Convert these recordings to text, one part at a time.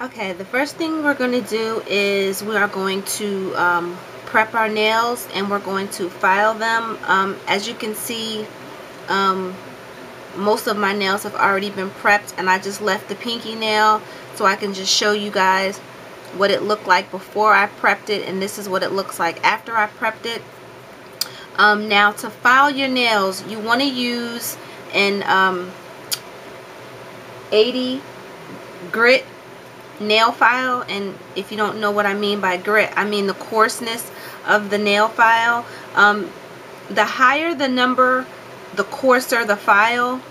Okay, the first thing we're going to do is we are going to prep our nails, and we're going to file them. As you can see, most of my nails have already been prepped, and I just left the pinky nail so I can just show you guys what it looked like before I prepped it, and this is what it looks like after I prepped it. Now, to file your nails, you want to use an 80 grit nail file. And if you don't know what I mean by grit, I mean the coarseness of the nail file. The higher the number, the coarser the file.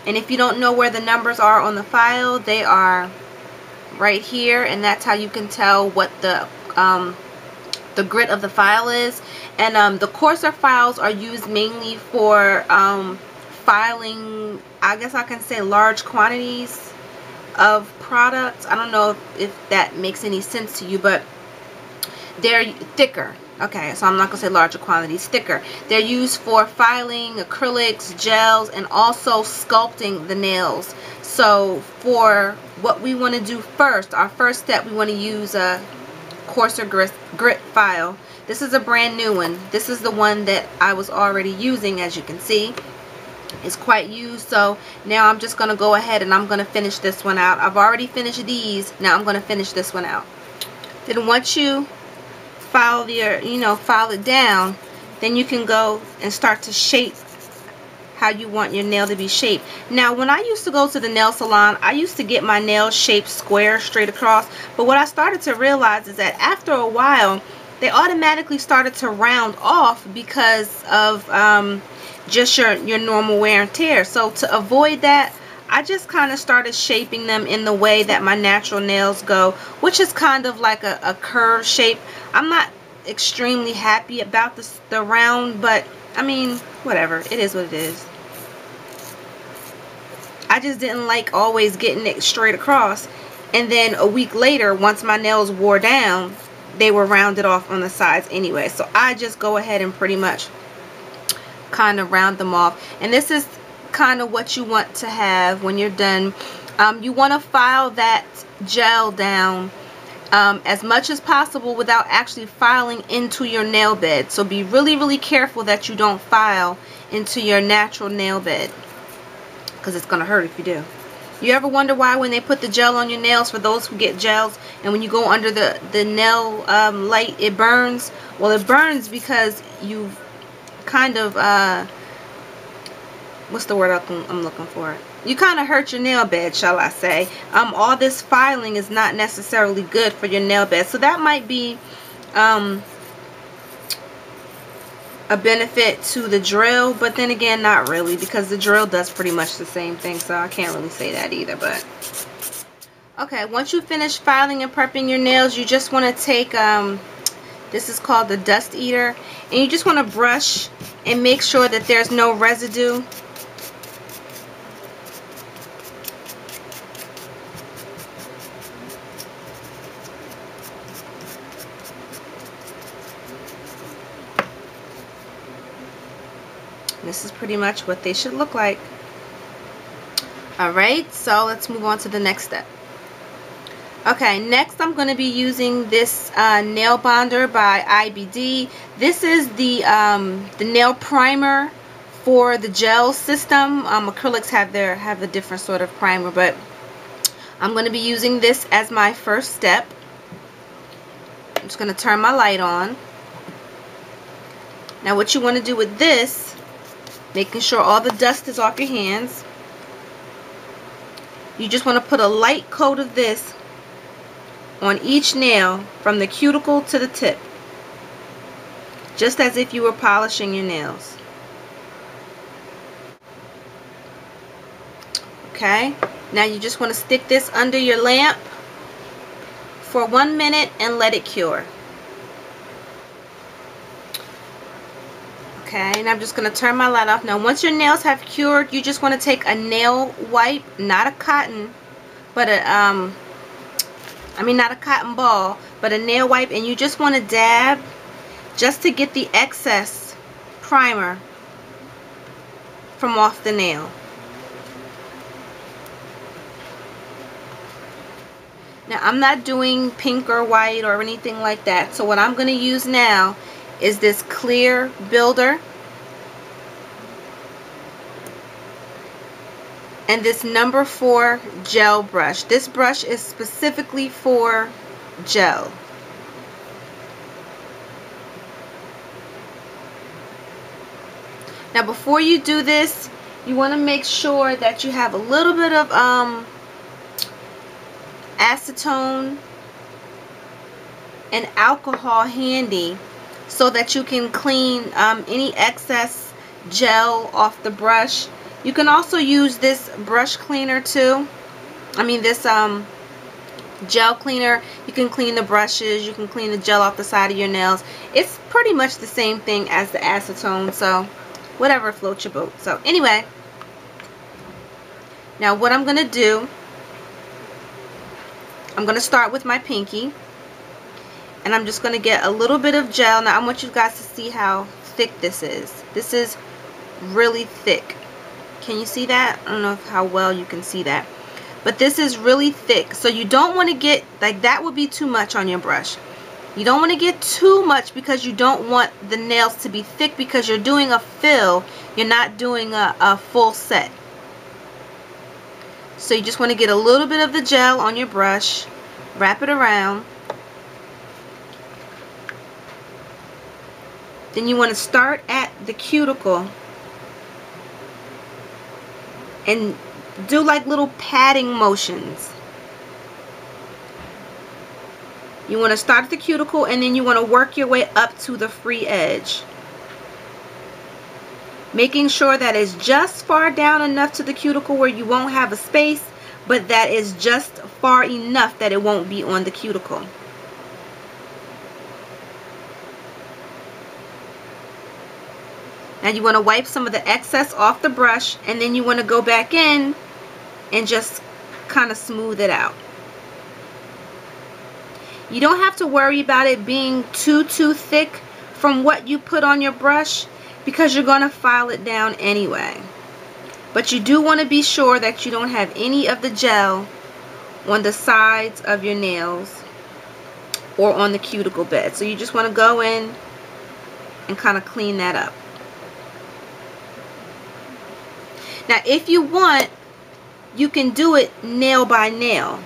And if you don't know where the numbers are on the file, they are right here, and that's how you can tell what the grit of the file is. And the coarser files are used mainly for filing, I guess I can say, large quantities of products. I don't know if that makes any sense to you, but they're thicker. Okay, so I'm not going to say larger quantities, thicker. They're used for filing acrylics, gels, and also sculpting the nails. So for what we want to do first, our first step, we want to use a coarser grit file. This is a brand new one. This is the one that I was already using, as you can see. It's quite used, so now I'm just going to go ahead and I'm going to finish this one out. I've already finished these. Now I'm going to finish this one out. Then once you file your, file it down, then you can go and start to shape how you want your nail to be shaped. Now, when I used to go to the nail salon, I used to get my nails shaped square straight across, but what I started to realize is that after a while they automatically started to round off because of just your normal wear and tear. So to avoid that, I just kind of started shaping them in the way that my natural nails go, which is kind of like a curved shape. I'm not extremely happy about the round, but I mean, whatever. It is what it is. I just didn't like always getting it straight across. And then a week later, once my nails wore down, they were rounded off on the sides anyway. So I just go ahead and pretty much kind of round them off. And this is kind of what you want to have when you're done. You want to file that gel down as much as possible without actually filing into your nail bed. So be really, really careful that you don't file into your natural nail bed, because it's going to hurt if you do. You ever wonder why when they put the gel on your nails, for those who get gels, and when you go under the nail light, it burns? Well, it burns because you've kind of, what's the word I'm looking for? You kind of hurt your nail bed, shall I say. All this filing is not necessarily good for your nail bed. So that might be a benefit to the drill, but then again, not really, because the drill does pretty much the same thing, so I can't really say that either. But okay, once you finish filing and prepping your nails, you just want to take this is called the dust eater, and you just want to brush and make sure that there's no residue. This is pretty much what they should look like. Alright, so let's move on to the next step. Okay, next I'm going to be using this nail bonder by IBD. This is the nail primer for the gel system. Acrylics have a different sort of primer, but I'm going to be using this as my first step. I'm just going to turn my light on. Now what you want to do with this, making sure all the dust is off your hands, you just want to put a light coat of this on each nail from the cuticle to the tip, just as if you were polishing your nails. Okay, now you just want to stick this under your lamp for 1 minute and let it cure. Okay, and I'm just going to turn my light off. Now, once your nails have cured, you just want to take a nail wipe, not a cotton, but not a cotton ball, but a nail wipe, and you just want to dab just to get the excess primer from off the nail. Now I'm not doing pink or white or anything like that. So what I'm going to use now is this clear builder and this number 4 gel brush. This brush is specifically for gel. Now before you do this, you want to make sure that you have a little bit of acetone and alcohol handy so that you can clean any excess gel off the brush. You can also use this brush cleaner too. I mean this gel cleaner. You can clean the brushes, you can clean the gel off the side of your nails. It's pretty much the same thing as the acetone, so whatever floats your boat. So anyway, now what I'm going to do, I'm going to start with my pinky, and I'm just going to get a little bit of gel. Now I want you guys to see how thick this is. This is really thick. Can you see that? I don't know how well you can see that, but this is really thick. So you don't want to get, like, that would be too much on your brush. You don't want to get too much because you don't want the nails to be thick, because you're doing a fill. You're not doing a full set. So you just want to get a little bit of the gel on your brush, wrap it around. Then you want to start at the cuticle and do like little patting motions. You want to start at the cuticle and then you want to work your way up to the free edge, making sure that it's just far down enough to the cuticle where you won't have a space, but that is just far enough that it won't be on the cuticle. Now you want to wipe some of the excess off the brush, and then you want to go back in and just kind of smooth it out. You don't have to worry about it being too thick from what you put on your brush, because you're going to file it down anyway. But you do want to be sure that you don't have any of the gel on the sides of your nails or on the cuticle bed. So you just want to go in and kind of clean that up. Now if you want, you can do it nail by nail.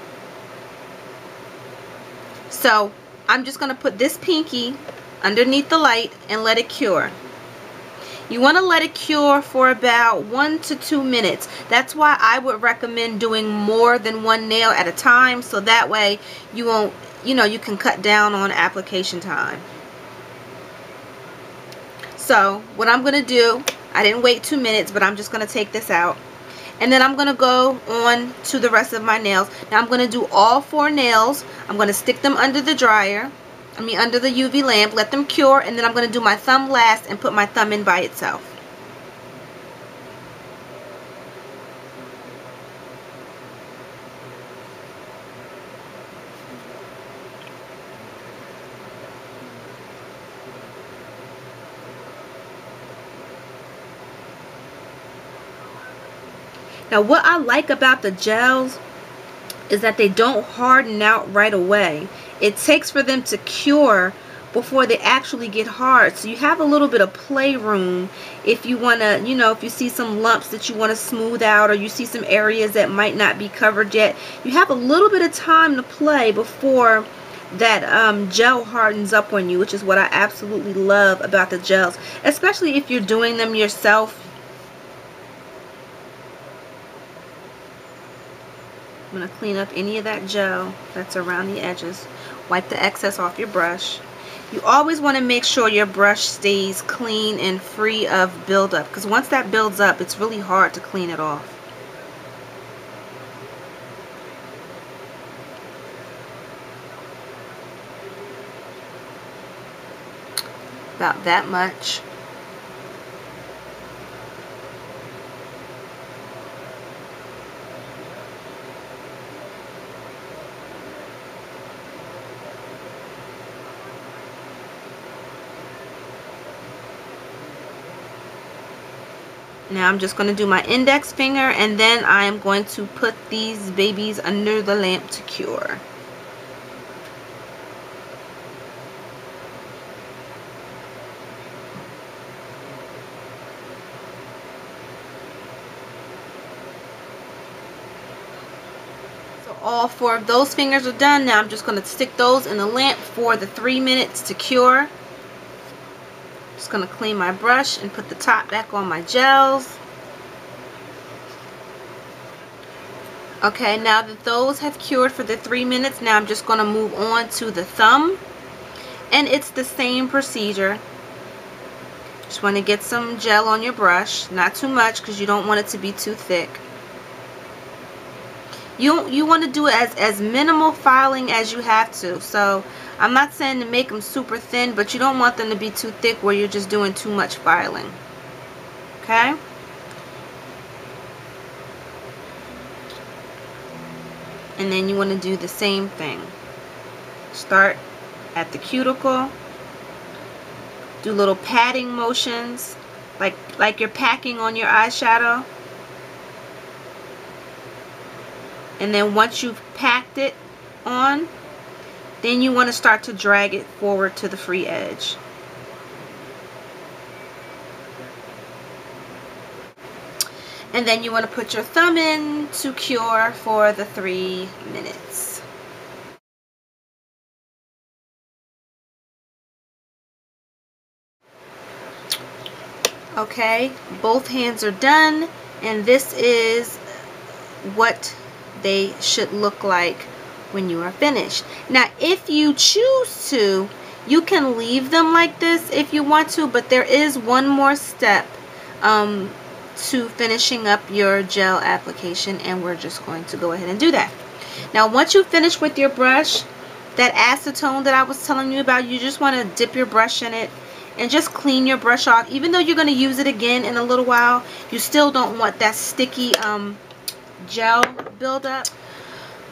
So I'm just going to put this pinky underneath the light and let it cure. You want to let it cure for about 1 to 2 minutes. That's why I would recommend doing more than one nail at a time, so that way you won't, you can cut down on application time. So what I'm going to do, I didn't wait 2 minutes, but I'm just going to take this out. And then I'm going to go on to the rest of my nails. Now I'm going to do all 4 nails. I'm going to stick them under the dryer. Under the UV lamp, let them cure, and then I'm going to do my thumb last and put my thumb in by itself. Now what I like about the gels is that they don't harden out right away. It takes for them to cure before they actually get hard. So you have a little bit of playroom if you want to, if you see some lumps that you want to smooth out, or you see some areas that might not be covered yet. You have a little bit of time to play before that gel hardens up on you, which is what I absolutely love about the gels, especially if you're doing them yourself. I'm going to clean up any of that gel that's around the edges. Wipe the excess off your brush. You always want to make sure your brush stays clean and free of buildup, because once that builds up, it's really hard to clean it off. About that much. Now I'm just going to do my index finger, and then I am going to put these babies under the lamp to cure. all 4 of those fingers are done. Now I'm just going to stick those in the lamp for the 3 minutes to cure. Just going to clean my brush and put the top back on my gels. Okay, now that those have cured for the 3 minutes, now I'm just going to move on to the thumb. And it's the same procedure. Just want to get some gel on your brush. Not too much because you don't want it to be too thick. You want to do it as minimal filing as you have to. So I'm not saying to make them super thin, but you don't want them to be too thick where you're just doing too much filing. Okay? And then you want to do the same thing. Start at the cuticle. Do little patting motions like you're packing on your eyeshadow. And then once you've packed it on, then you want to start to drag it forward to the free edge. And then you want to put your thumb in to cure for the 3 minutes. Okay, both hands are done, and this is what they should look like when you are finished. Now, if you choose to, you can leave them like this if you want to, but there is one more step to finishing up your gel application, and we're just going to go ahead and do that. Now, once you finish with your brush, that acetone that I was telling you about, you just want to dip your brush in it and just clean your brush off. Even though you're going to use it again in a little while, you still don't want that sticky gel buildup.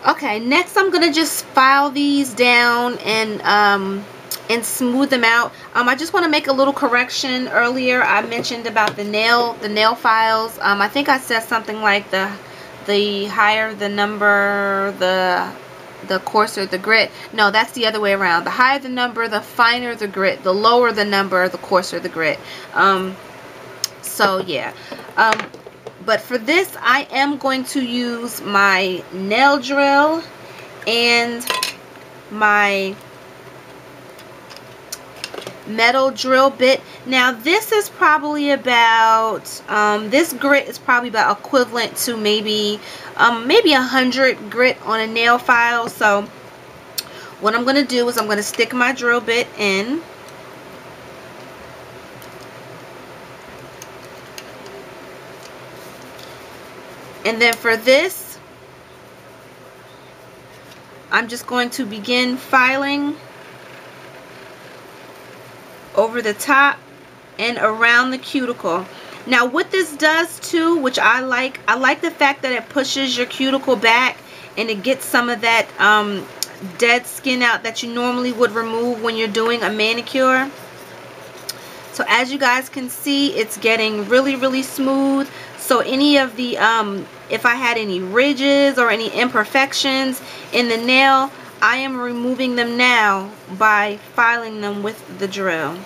Okay, next I'm going to just file these down and smooth them out. I just want to make a little correction. Earlier I mentioned about the nail files. I think I said something like the higher the number, the coarser the grit. No, that's the other way around. The higher the number, the finer the grit. The lower the number, the coarser the grit. So yeah. But for this, I am going to use my nail drill and my metal drill bit. Now this is probably about this grit is probably about equivalent to maybe 100 grit on a nail file. So what I'm going to do is I'm going to stick my drill bit in, and then for this I'm just going to begin filing over the top and around the cuticle. Now what this does too, which I like the fact that it pushes your cuticle back and it gets some of that dead skin out that you normally would remove when you're doing a manicure. So as you guys can see, it's getting really smooth. So any of the if I had any ridges or any imperfections in the nail, I am removing them now by filing them with the drill.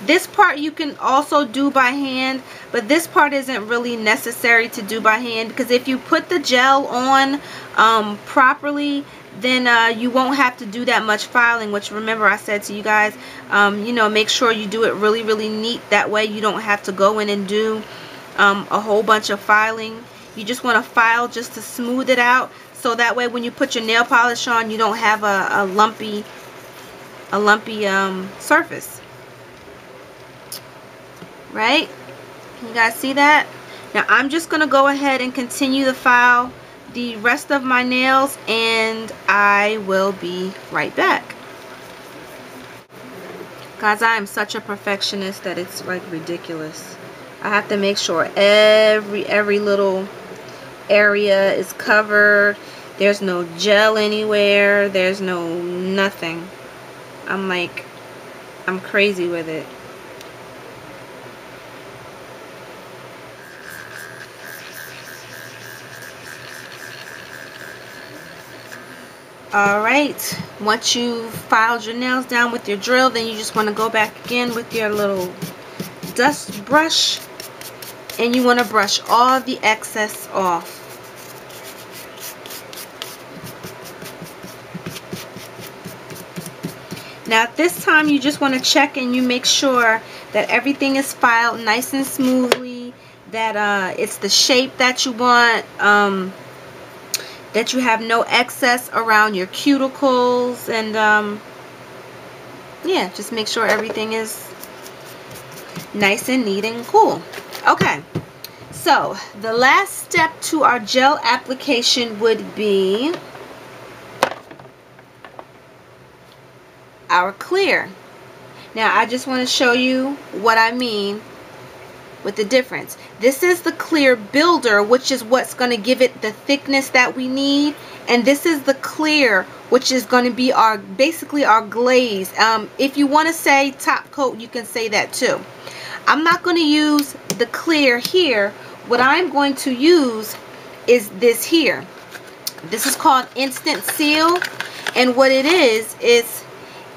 This part you can also do by hand, but this part isn't really necessary to do by hand, because if you put the gel on properly, then you won't have to do that much filing, which remember I said to you guys, you know, make sure you do it really neat. That way you don't have to go in and do a whole bunch of filing. You just want to file just to smooth it out, so that way when you put your nail polish on, you don't have a lumpy surface. Right? Can you guys see that? Now I'm just going to go ahead and continue to file the rest of my nails, and I will be right back. Guys, I am such a perfectionist that it's like ridiculous. I have to make sure every little area is covered. There's no gel anywhere. There's no nothing. I'm crazy with it. Alright, once you've filed your nails down with your drill, then you just want to go back again with your little dust brush, and you want to brush all the excess off. Now at this time you just want to check and you make sure that everything is filed nice and smoothly, that it's the shape that you want, that you have no excess around your cuticles, and yeah, just make sure everything is nice and neat and cool. Okay, so the last step to our gel application would be our clear. Now I just want to show you what I mean with the difference. This is the clear builder, which is what's going to give it the thickness that we need, and this is the clear, which is going to be our basically our glaze. If you want to say top coat, you can say that too. I'm not going to use the clear here. What I'm going to use is this here. This is called Instant Seal, and what it is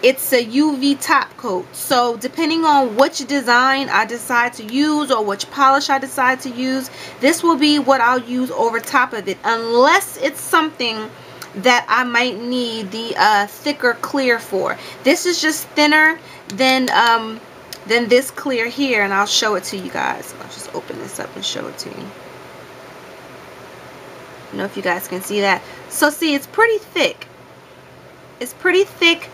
it's a UV top coat. So depending on which design I decide to use or which polish I decide to use, this will be what I'll use over top of it, unless it's something that I might need the thicker clear for. This is just thinner than this clear here, and I'll show it to you guys. I'll just open this up and show it to you. I don't know if you guys can see that. So see, it's pretty thick. It's pretty thick,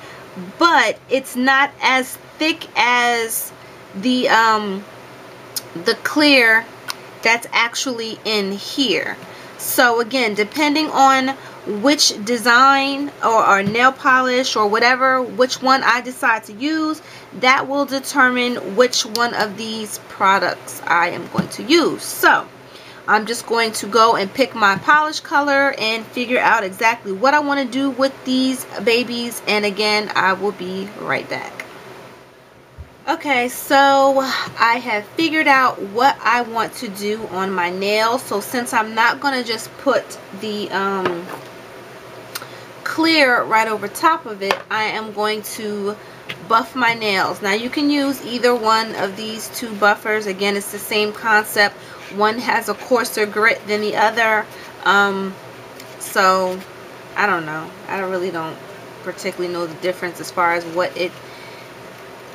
but it's not as thick as the clear that's actually in here. So again, depending on which design or nail polish or whatever, which one I decide to use, that will determine which one of these products I am going to use. So I'm just going to go and pick my polish color and figure out exactly what I want to do with these babies, and again I will be right back. Okay, so I have figured out what I want to do on my nails. So since I'm not going to just put the clear right over top of it, I am going to buff my nails. Now you can use either one of these two buffers. Again, it's the same concept. One has a coarser grit than the other, so I don't know. I really don't particularly know the difference as far as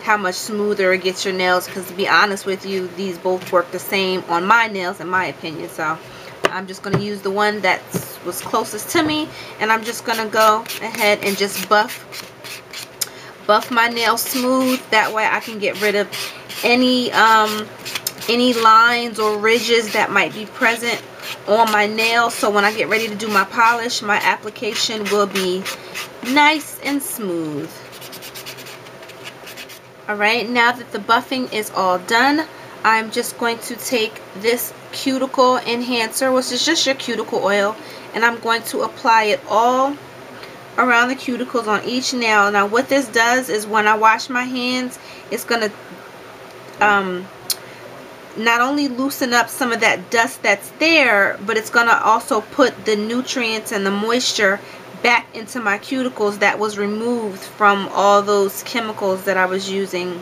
how much smoother it gets your nails, because to be honest with you, these both work the same on my nails in my opinion. So I'm just going to use the one that was closest to me, and I'm just going to go ahead and just buff my nails smooth. That way I can get rid of any lines or ridges that might be present on my nails, so when I get ready to do my polish, my application will be nice and smooth. Alright, now that the buffing is all done, I'm just going to take this cuticle enhancer, which is just your cuticle oil, and I'm going to apply it all around the cuticles on each nail. Now what this does is when I wash my hands, it's going to not only loosen up some of that dust that's there, but it's going to also put the nutrients and the moisture back into my cuticles that was removed from all those chemicals that I was using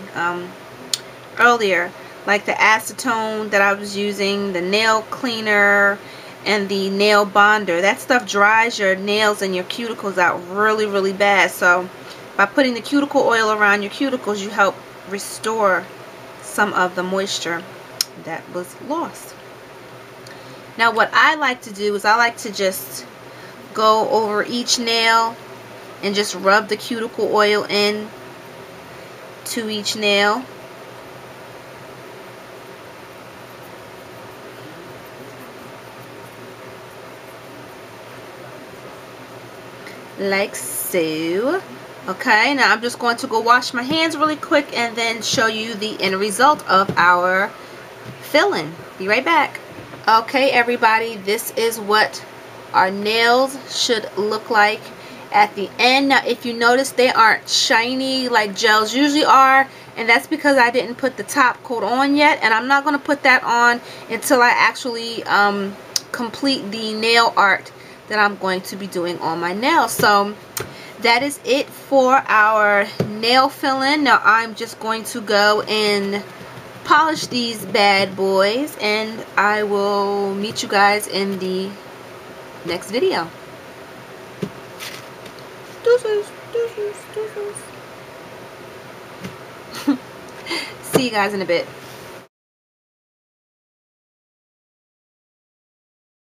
earlier, like the acetone that I was using, the nail cleaner, and the nail bonder. That stuff dries your nails and your cuticles out really, really bad. So by putting the cuticle oil around your cuticles, you help restore some of the moisture that was lost. Now what I like to do is I like to just go over each nail and just rub the cuticle oil in to each nail. Like so. Okay, now I'm just going to go wash my hands really quick and then show you the end result of our filling. Be right back. Okay everybody, this is what our nails should look like at the end. Now if you notice, they aren't shiny like gels usually are, and that's because I didn't put the top coat on yet, and I'm not going to put that on until I actually complete the nail art that I'm going to be doing on my nails. So that is it for our nail filling. Now I'm just going to go and polish these bad boys, and I will meet you guys in the next video. Deuces, deuces, deuces. See you guys in a bit.